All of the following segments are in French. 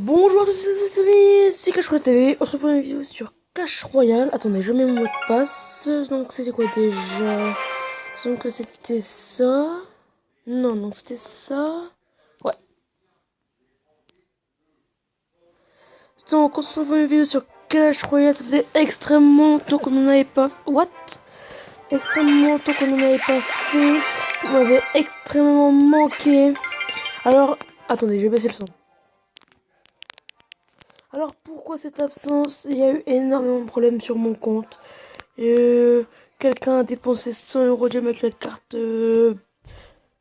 Bonjour à tous et à tous, amis, c'est Clash Royale TV. On se retrouve pour une vidéo sur Clash Royale. Attendez, je mets mon mot de passe. Donc c'était quoi déjà? Donc c'était ça. Non, donc c'était ça. Ouais. Donc on se retrouve pour une vidéo sur Clash Royale. Ça faisait extrêmement longtemps qu'on n'en avait pas. What? Extrêmement longtemps qu'on n'en avait pas fait. On m'avait extrêmement manqué. Alors, attendez, je vais baisser le son. Alors pourquoi cette absence? Il y a eu énormément de problèmes sur mon compte. Quelqu'un a dépensé 100 euros de avec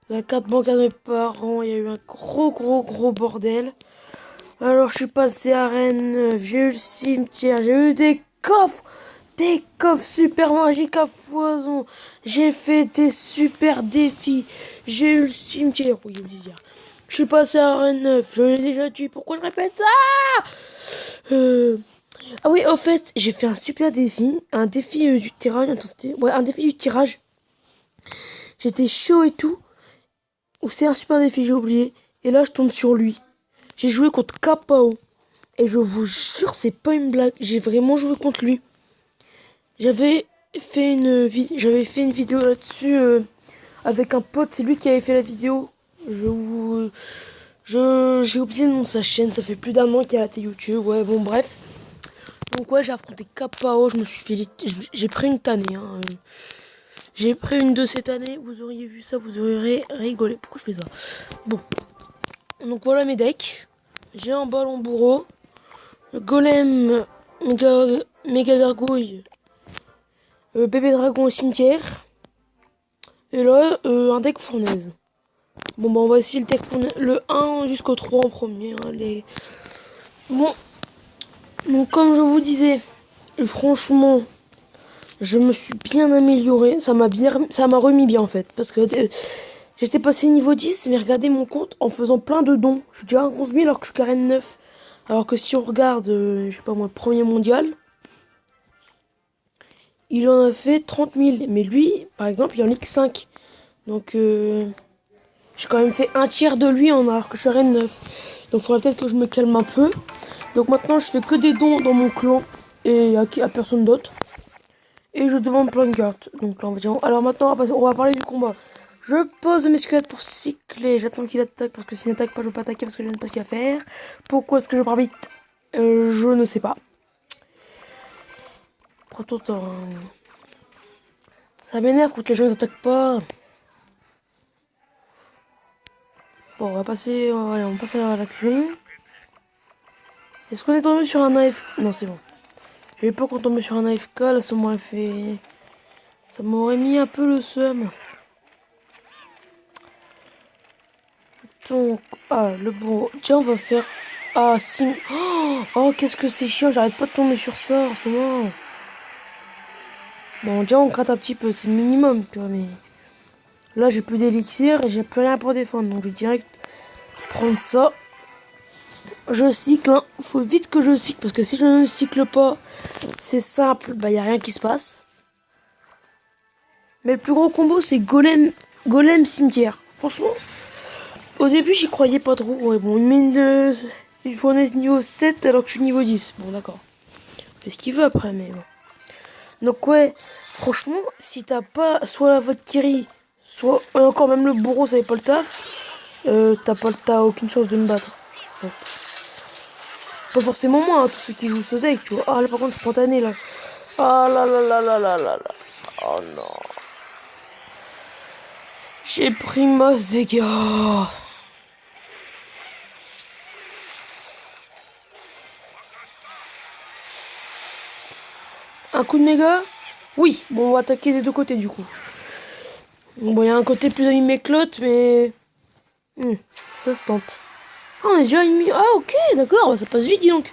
la carte bancaire de mes parents. Il y a eu un gros bordel. Alors je suis passé à Rennes, j'ai eu le cimetière, j'ai eu des coffres super magiques à foison. J'ai fait des super défis. J'ai eu le cimetière. Oui, je suis passé à Rennes 9, je l'ai déjà dit. Pourquoi je répète ça? Ah oui, au fait, j'ai fait un super défi, un défi du tirage, ouais, un défi du tirage. J'étais chaud et tout. Ou c'est un super défi, j'ai oublié. Et là, je tombe sur lui. J'ai joué contre KPO. Et je vous jure, c'est pas une blague. J'ai vraiment joué contre lui. J'avais fait une vidéo là-dessus avec un pote. C'est lui qui avait fait la vidéo. J'ai oublié le nom de sa chaîne. Ça fait plus d'un an qu'il a arrêté YouTube. Ouais, bon, bref. Donc ouais, j'ai affronté KPO, je me suis fait... J'ai pris une tannée, hein. J'ai pris une de cette année, vous auriez vu ça, vous auriez rigolé. Pourquoi je fais ça? Bon, donc voilà mes decks. J'ai un ballon bourreau, le golem, méga gargouille, bébé dragon au cimetière. Et là, un deck fournaise. Bon bah on va essayer le deck fournaise, le 1 jusqu'au 3 en premier. Hein, Bon, donc comme je vous disais, franchement... Je me suis bien amélioré, ça m'a remis bien en fait, parce que j'étais passé niveau 10, mais regardez mon compte en faisant plein de dons. Je suis déjà à 11 000 alors que je suis carène 9. Alors que si on regarde, je sais pas moi, le premier mondial, il en a fait 30 000. Mais lui, par exemple, il en ligue 5. Donc j'ai quand même fait un tiers de lui alors que je suis carène 9. Donc il faudrait peut-être que je me calme un peu. Donc maintenant je fais que des dons dans mon clan et à personne d'autre. Et je demande plein de cartes. Donc là, alors maintenant, on va parler du combat. Je pose mes squelettes pour cycler. J'attends qu'il attaque parce que s'il n'attaque pas, je ne veux pas attaquer parce que je n'ai pas ce qu'il y a à faire. Pourquoi est-ce que je pars vite? Je ne sais pas. Prends ton temps. Ça m'énerve quand les gens n'attaquent pas. Bon, on va passer à l'action. Est-ce qu'on est tombé sur un AFK? Non, c'est bon. J'avais peur qu'on tombe sur un AFK. Là, ça m'aurait fait... Ça m'aurait mis un peu le seum. Donc, le bon. Tiens, on va faire. Ah, si. Oh, qu'est-ce que c'est chiant, j'arrête pas de tomber sur ça en ce moment. Bon, déjà, on gratte un petit peu, c'est le minimum, tu vois, mais. Là, j'ai plus d'élixir et j'ai plus rien pour défendre, donc je vais direct prendre ça. Je cycle, hein. Faut vite que je cycle, parce que si je ne cycle pas, c'est simple, bah, y a rien qui se passe. Mais le plus gros combo, c'est Golem cimetière. Franchement, au début, j'y croyais pas trop. Ouais, bon, une mine de. Une fournaise niveau 7 alors que je suis niveau 10. Bon, d'accord. Fait ce qu'il veut après, mais bon. Donc, ouais, franchement, si t'as pas soit la Valkyrie, soit. Et encore même le bourreau, ça n'est pas le taf. T'as aucune chance de me battre. En fait. Pas forcément moi, hein, tous ceux qui jouent ce deck, tu vois. Ah, là, par contre, je prends ta nez, là. Ah là là là là là là là. Oh non. J'ai pris masse dégâts. Un coup de méga? Oui, bon, on va attaquer des deux côtés du coup. Bon, il y a un côté plus animé que l'autre, mais. Ça se tente. Ah, on est déjà mis. Ah, ok, d'accord, ça passe vite, dis donc.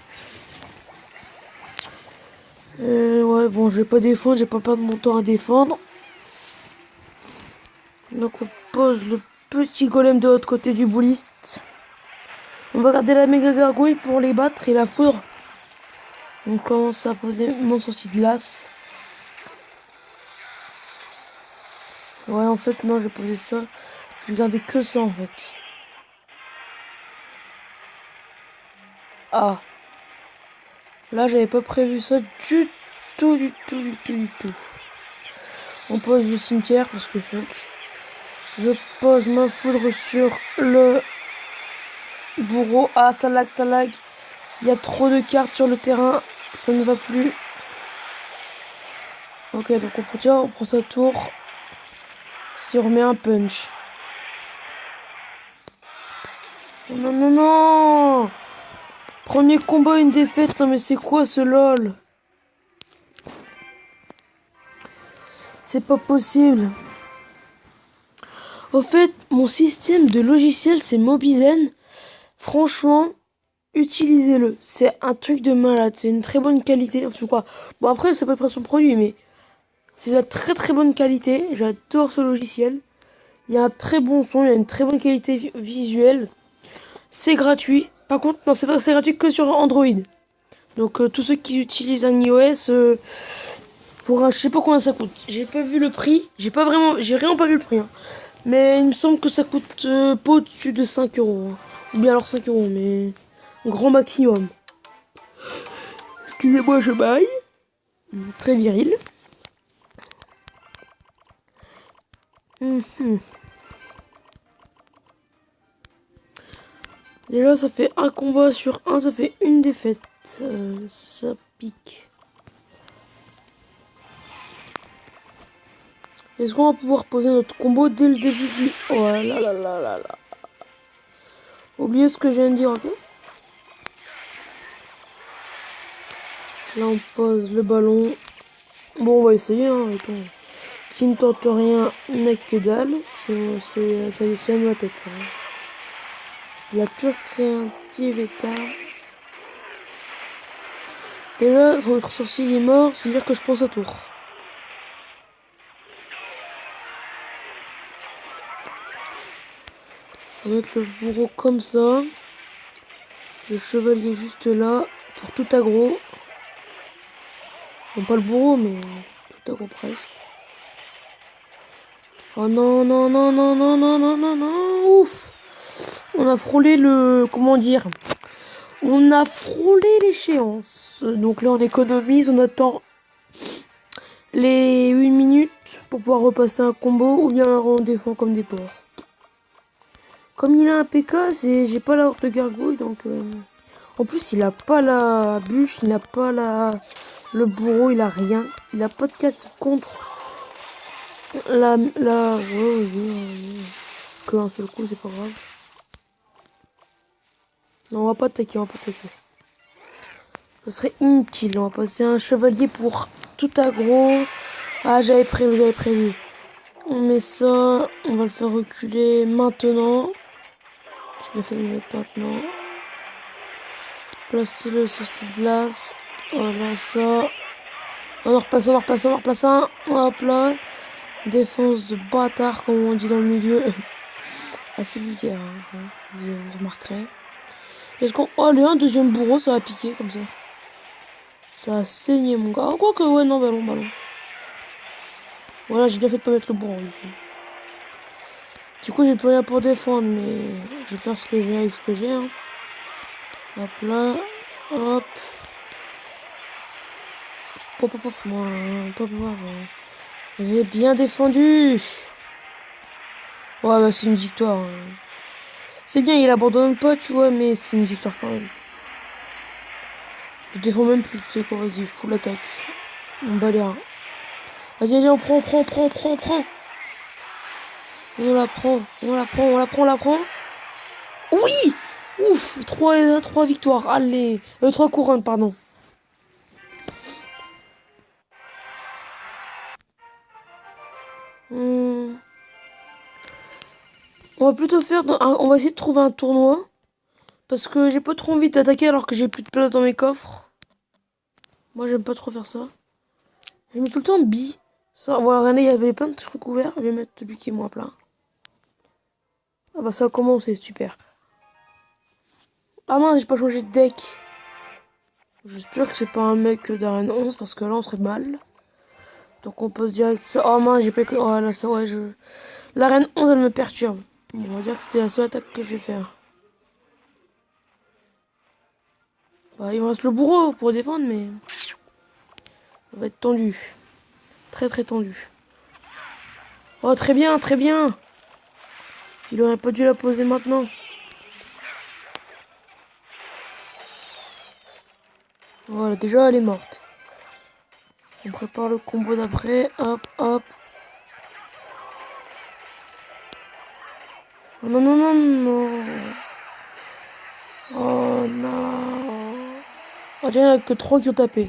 Ouais, bon, je vais pas défendre, j'ai pas perdre mon temps à défendre. Donc, on pose le petit golem de l'autre côté du bouliste. On va garder la méga gargouille pour les battre et la foudre. On commence à poser mon sortie de glace. Ouais, en fait, non, j'ai posé ça. Je vais garder que ça, en fait. Ah, là j'avais pas prévu ça du tout, du tout, du tout, du tout. On pose le cimetière parce que je pose ma foudre sur le bourreau. Ah, ça lag, ça lag. Il y a trop de cartes sur le terrain. Ça ne va plus. Ok, donc on prend sa tour. Si on remet un punch. Non, non, non. Premier combat, une défaite. Non, mais c'est quoi ce lol? C'est pas possible. Au fait, mon système de logiciel, c'est Mobizen. Franchement, utilisez-le. C'est un truc de malade. C'est une très bonne qualité. Enfin, quoi. Bon, après, c'est pas près son produit, mais c'est de la très très bonne qualité. J'adore ce logiciel. Il y a un très bon son, il y a une très bonne qualité visuelle. C'est gratuit. Par contre, non, c'est pas c'est gratuit que sur Android. Donc tous ceux qui utilisent un iOS, je sais pas combien ça coûte. J'ai pas vu le prix. J'ai vraiment pas vu le prix. Hein. Mais il me semble que ça coûte pas au-dessus de 5 euros. Hein. Ou bien alors 5 euros, mais grand maximum. Excusez-moi, je baille. Très viril. Déjà, ça fait un combat sur un, ça fait une défaite. Ça pique. Est-ce qu'on va pouvoir poser notre combo dès le début du... Oh là là là là là. Oubliez ce que je viens de dire, ok? Là, on pose le ballon. Bon, on va essayer, hein. Attends. Qui ne tente rien n'a que dalle. Ça de ma tête, ça. La pure créativité. Déjà, son autre sorcier est mort, c'est-à-dire que je prends sa tour. On va mettre le bourreau comme ça. Le chevalier juste là. Pour tout aggro. Bon, pas le bourreau, mais tout aggro presque. Oh non, non, non, non, non, non, non, non, non, ouf. On a frôlé le... Comment dire? On a frôlé l'échéance. Donc là, on économise, on attend les 1 minute pour pouvoir repasser un combo ou bien on défend comme des porcs. Comme il a un PK, j'ai pas la horde de gargouille, donc... En plus, il a pas la bûche, il n'a pas le bourreau, il a rien. Il a pas de 4 contre ouais, que un seul coup, c'est pas grave. Non, on va pas attaquer, on va pas attaquer. Ça serait inutile, on va passer un chevalier pour tout aggro. Ah, j'avais prévu. On met ça, on va le faire reculer maintenant. Je vais faire le mettre maintenant. Placer-le sur cette glace. Voilà ça. On en repasse un. Hop là. Défense de bâtard, comme on dit dans le milieu. Assez vulgaire, hein, vous remarquerez. Est-ce qu'on... Oh, le 1 deuxième bourreau, ça va piquer comme ça. Ça a saigné, mon gars. Oh, quoi que, ouais, non, ballon. Voilà, j'ai bien fait de pas mettre le bourreau. Du coup, j'ai plus rien pour défendre, mais je vais faire ce que j'ai avec ce que j'ai. Hein. Hop là. Hop. Hop. J'ai bien défendu. Ouais, bah c'est une victoire. Hein. C'est bien, il abandonne pas, tu vois, mais c'est une victoire quand même. Je défends même plus, tu sais quoi, vas-y, full attaque. On bat les reins. Vas-y, allez, on prend. On la prend. Oui! Ouf! 3 victoires, allez. 3 couronnes, pardon. On va plutôt faire... On va essayer de trouver un tournoi. Parce que j'ai pas trop envie d'attaquer alors que j'ai plus de place dans mes coffres. Moi, j'aime pas trop faire ça. Je mets tout le temps bi. Ça, voilà, regardez, il y avait plein de trucs ouverts. Je vais mettre celui qui est moins plein. Ah bah ça a commencé, super. Ah mince, j'ai pas changé de deck. J'espère que c'est pas un mec d'arène 11 parce que là on serait mal. Donc on pose direct ça. Oh mince, j'ai pas que... Oh là, ça, ouais, L'arène 11, elle me perturbe. Bon, on va dire que c'était la seule attaque que je vais faire. Bah, il me reste le bourreau pour défendre, mais ça va être tendu. Très très tendu. Oh, très bien, très bien. Il aurait pas dû la poser maintenant. Voilà, déjà elle est morte. On prépare le combo d'après. Hop, hop. Oh, non, non, non, non. Oh non. Oh, tiens, il n'y en a que 3 qui ont tapé.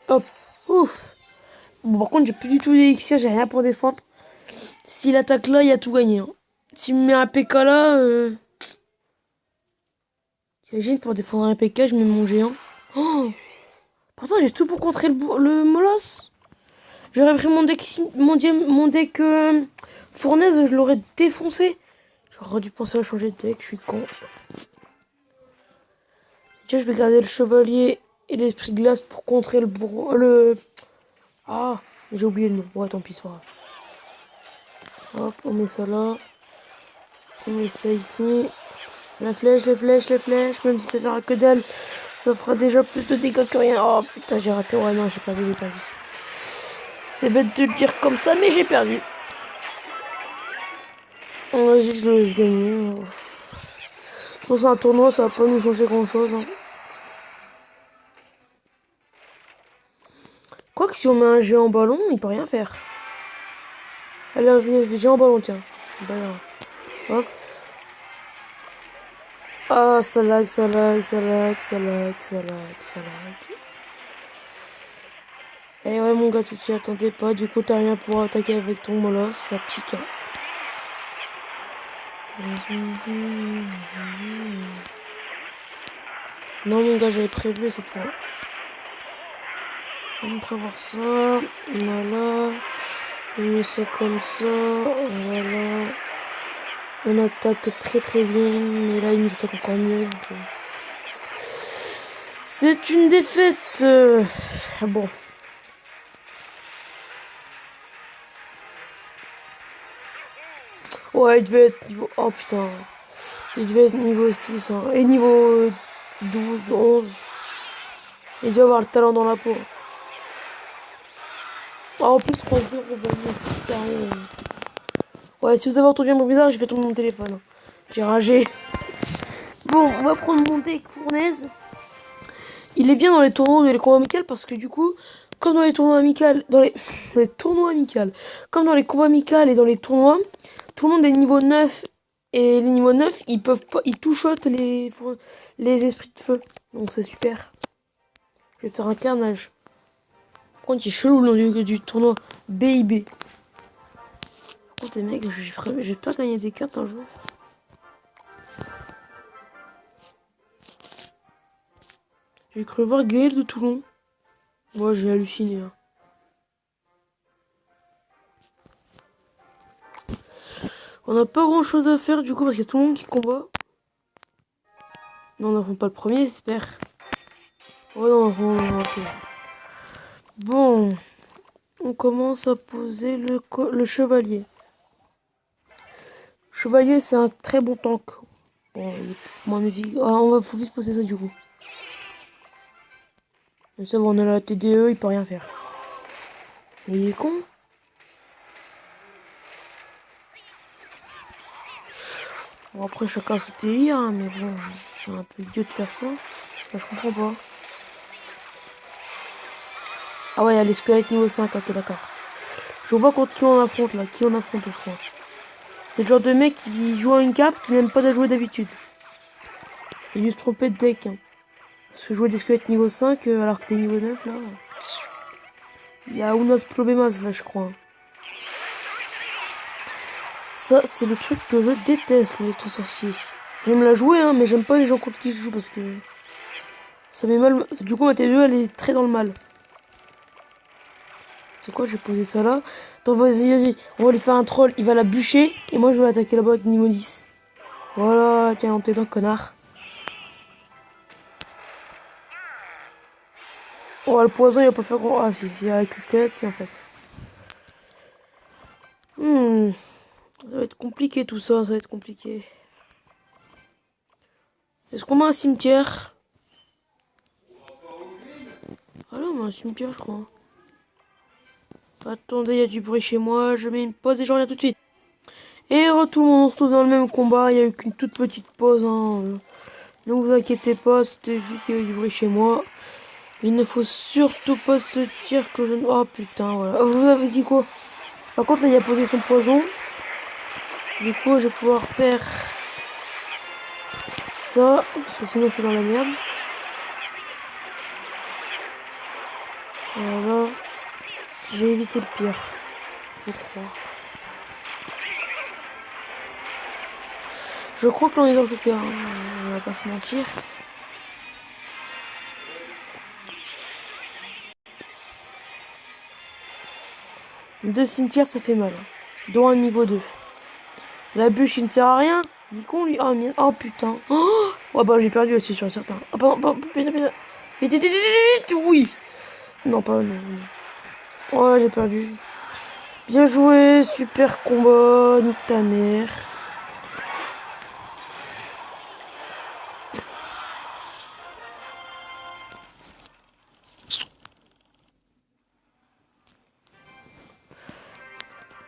Hop. Ouf. Bon, par contre, j'ai plus du tout d'élixir, j'ai rien pour défendre. S'il attaque là, il a tout gagné. Hein. S'il me met un PK là, t'imagines, pour défendre un PK, je mets mon géant. Oh. Pourtant, j'ai tout pour contrer le molosse. J'aurais pris mon deck fournaise, je l'aurais défoncé. J'aurais dû penser à changer de deck, je suis con. Tiens, je vais garder le chevalier et l'esprit de glace pour contrer le... Ah, j'ai oublié le nom. Ouais, tant pis, c'est pas grave. Hop, on met ça là. On met ça ici. La flèche, les flèches, les flèches. Même si ça sert à que dalle, ça fera déjà plus de dégâts que rien. Oh putain, j'ai raté. Ouais, non, j'ai perdu, j'ai perdu. C'est bête de le dire comme ça, mais j'ai perdu. Vas-y, je laisse gagner. De toute façon, un tournoi, ça va pas nous changer grand-chose. Hein. Quoique, si on met un géant ballon, il peut rien faire. Allez, un géant ballon, tiens. Bah, hop. Ah, ça lag, ça lag, ça lag, ça lag, ça lag, ça lag. Eh ouais, mon gars, tu t'y attendais pas. Du coup, t'as rien pour attaquer avec ton molosse. Ça pique. Hein. Non, mon gars, j'avais prévu cette fois. On va prévoir ça. Voilà. On met ça comme ça. Voilà. On attaque très très bien. Mais là, il nous attaque encore mieux. C'est une défaite. Bon. Ouais, il devait être niveau... Oh putain. Il devait être niveau 6. Hein. Et niveau 12, 11. Il devait avoir le talent dans la peau. Oh, en plus 3-0, vas-y. Sérieux. Ouais, si vous avez entendu un bruit bizarre, j'ai fait tomber mon téléphone. J'ai ragé. Bon, on va prendre mon deck fournaise. Il est bien dans les tournois et les combats amicaux parce que du coup, comme dans les tournois amicaux, dans les tournois amicaux, comme dans les combats amicaux et dans les tournois, tout le monde est niveau 9 et les niveaux 9, ils peuvent pas, ils touchotent les esprits de feu. Donc c'est super. Je vais faire un carnage. Par contre, il est chelou le nom du tournoi BIB. Par contre, les mecs, je vais pas gagner des cartes un jour. J'ai cru voir Gaël de Toulon. Moi, j'ai halluciné. Hein. On n'a pas grand chose à faire du coup parce qu'il y a tout le monde qui combat. Non, on n'affronte pas le premier, j'espère. Oh non, non, c'est bon. On commence à poser le chevalier. Chevalier, c'est un très bon tank. Bon, il est magnifique. Ah, faut vite poser ça du coup. Mais ça va, on a la TDE, il peut rien faire. Mais il est con. Bon, après, chacun ses délires, hein, mais bon, c'est un peu idiot de faire ça. Là, je comprends pas. Ah ouais, il y a les squelettes niveau 5, ok, d'accord. Je vois contre qui on affronte, là. Qui on affronte, je crois. C'est le genre de mec qui joue à une carte qui n'aime pas la jouer d'habitude. Il a dû se tromper de deck. Hein. Parce que jouer des squelettes niveau 5, alors que t'es niveau 9, là... Il y a Unos Problemas, là, je crois. Ça, c'est le truc que je déteste, l'électro-sorcier. J'aime la jouer, hein, mais j'aime pas les gens contre qui je joue parce que... Ça met mal... Du coup, ma T2, elle est très dans le mal. C'est quoi, je vais poser ça là. Attends, vas-y, vas-y. On va lui faire un troll. Il va la bûcher. Et moi, je vais attaquer là-bas avec niveau 10. Voilà, tiens, on t'aide, connard. Oh, le poison, il va pas faire grand... Ah, si, avec les squelettes, si, en fait. Ça va être compliqué tout ça, ça va être compliqué. Est-ce qu'on a un cimetière? Ah là, on a un cimetière, je crois. Attendez, il y a du bruit chez moi. Je mets une pause et je reviens tout de suite. Et tout le monde, on se retrouve dans le même combat. Il n'y a eu qu'une toute petite pause. Hein. Ne vous inquiétez pas, c'était juste qu'il y a eu du bruit chez moi. Il ne faut surtout pas se dire que je... Oh putain, voilà. Vous avez dit quoi? Par contre, là, il a posé son poison. Du coup, je vais pouvoir faire ça. Parce que sinon, je suis dans la merde. Voilà. J'ai évité le pire. Je crois. Je crois que l'on est dans le caca. On va pas se mentir. Deux cimetières, ça fait mal. Dont un niveau 2. La bûche, il ne sert à rien. Il est con, lui. Oh, merde. Oh putain. Oh bah, j'ai perdu aussi sur certains. Oh, pardon, putain. Vite, vite, vite, vite, oui. Non, pas non. Ouais, j'ai perdu. Bien joué, super combat, nique ta mère.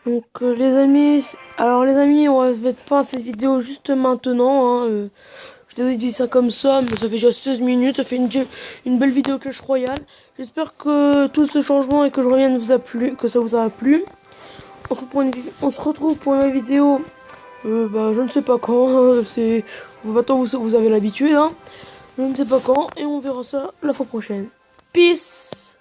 Donc les amis, on va mettre fin à cette vidéo juste maintenant. Hein, je désolé de dire ça comme ça, mais ça fait déjà 16 minutes, ça fait une belle vidéo Clash Royale. J'espère que tout ce changement et que je revienne vous a plu, que ça vous a plu. On se retrouve pour une vidéo, je ne sais pas quand, hein, maintenant vous avez l'habitude, hein. Je ne sais pas quand, et on verra ça la fois prochaine. Peace.